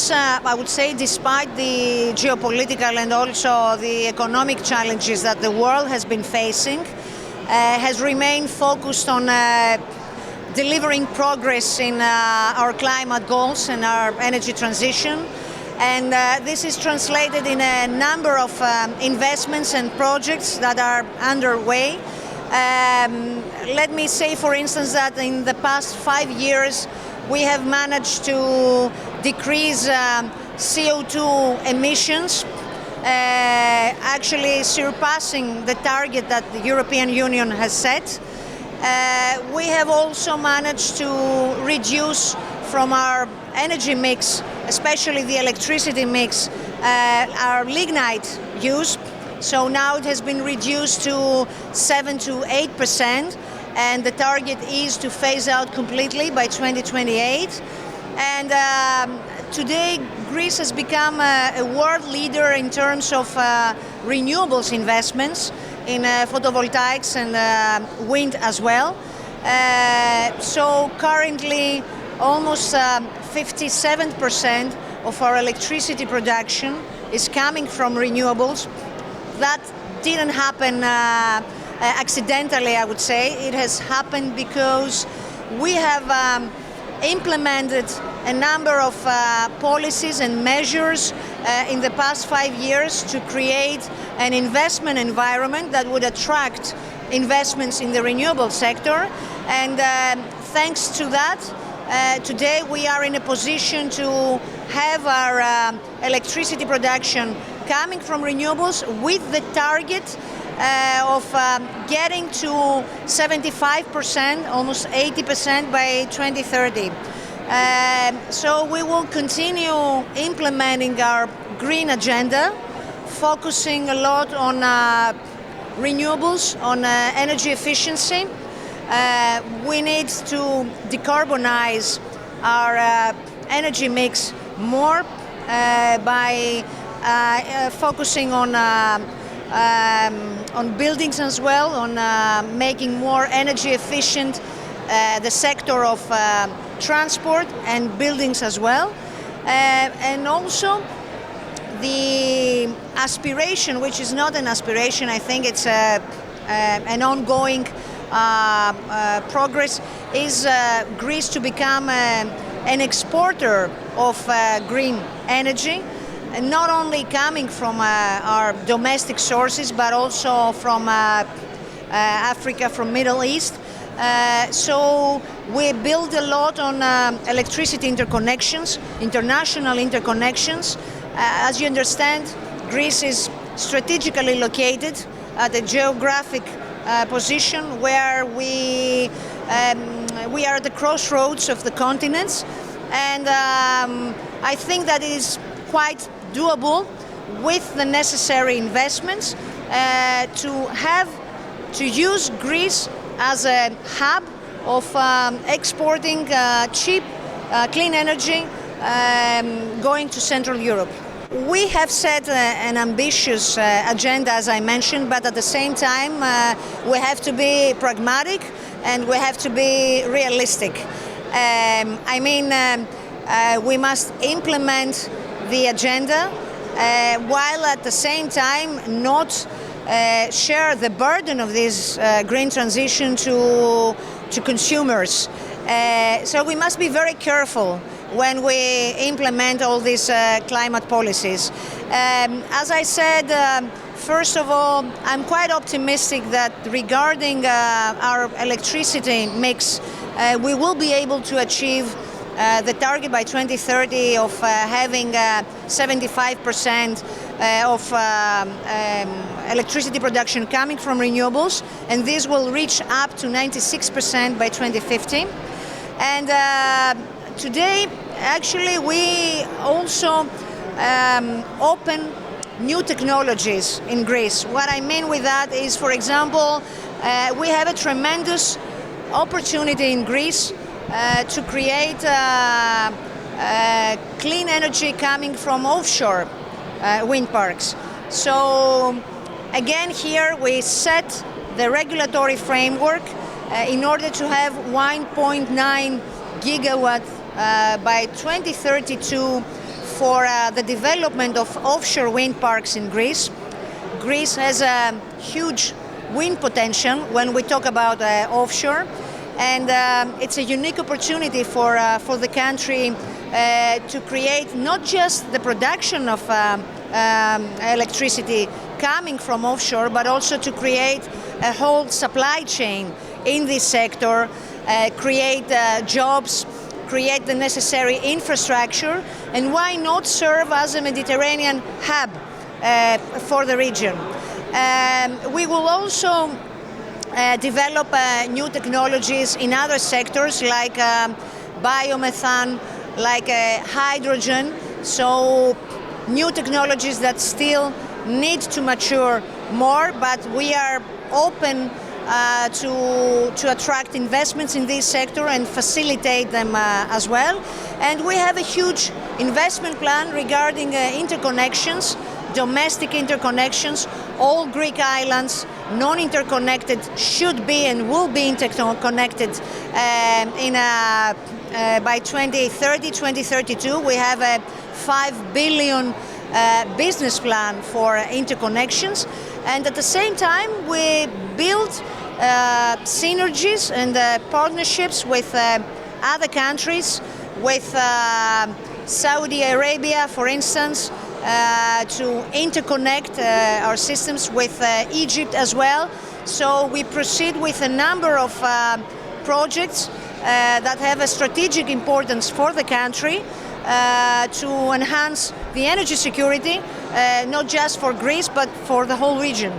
Greece, I would say, despite the geopolitical and also the economic challenges that the world has been facing, has remained focused on delivering progress in our climate goals and our energy transition. And this is translated in a number of investments and projects that are underway. Let me say, for instance, that in the past 5 years, we have managed to decrease CO2 emissions, actually surpassing the target that the European Union has set. We have also managed to reduce from our energy mix, especially the electricity mix, our lignite use. So now it has been reduced to 7 to 8%, and the target is to phase out completely by 2028. And today, Greece has become a world leader in terms of renewables investments in photovoltaics and wind as well. So currently, almost 57% of our electricity production is coming from renewables. That didn't happen accidentally, I would say. It has happened because we have implemented a number of policies and measures in the past 5 years to create an investment environment that would attract investments in the renewable sector. And thanks to that, today we are in a position to have our electricity production coming from renewables with the target of getting to 75%, almost 80% by 2030. So we will continue implementing our green agenda, focusing a lot on renewables, on energy efficiency. We need to decarbonize our energy mix more by focusing on buildings as well, on making more energy efficient the sector of transport and buildings as well. And also the aspiration, which is not an aspiration, I think it's an ongoing progress, is Greece to become an exporter of green energy, and not only coming from our domestic sources, but also from Africa, from Middle East. So we build a lot on electricity interconnections, international interconnections. As you understand, Greece is strategically located at a geographic position where we are at the crossroads of the continents, and I think that it is quite doable with the necessary investments to use Greece as a hub of exporting cheap, clean energy going to Central Europe. We have set an ambitious agenda, as I mentioned, but at the same time we have to be pragmatic and we have to be realistic. We must implement the agenda while at the same time not share the burden of this green transition to consumers. So we must be very careful when we implement all these climate policies. As I said, first of all, I'm quite optimistic that regarding our electricity mix, we will be able to achieve the target by 2030 of having 75% of electricity production coming from renewables, and this will reach up to 96% by 2050. And today, actually, we also open new technologies in Greece. What I mean with that is, for example, we have a tremendous opportunity in Greece to create clean energy coming from offshore wind parks. So again, here we set the regulatory framework in order to have 1.9 gigawatt by 2032 for the development of offshore wind parks in Greece. Greece has a huge wind potential when we talk about offshore, and it's a unique opportunity for the country to create not just the production of electricity coming from offshore, but also to create a whole supply chain in this sector, create jobs, create the necessary infrastructure, and why not serve as a Mediterranean hub for the region. We will also develop new technologies in other sectors like biomethane, like hydrogen, so new technologies that still need to mature more, but we are open to attract investments in this sector and facilitate them as well. And we have a huge investment plan regarding interconnections, domestic interconnections. All Greek islands, non-interconnected, should be and will be interconnected by 2030, 2032. We have a 5 billion business plan for interconnections, and at the same time we build synergies and partnerships with other countries, with Saudi Arabia, for instance, to interconnect our systems, with Egypt as well. So we proceed with a number of projects that have a strategic importance for the country to enhance the energy security, not just for Greece, but for the whole region.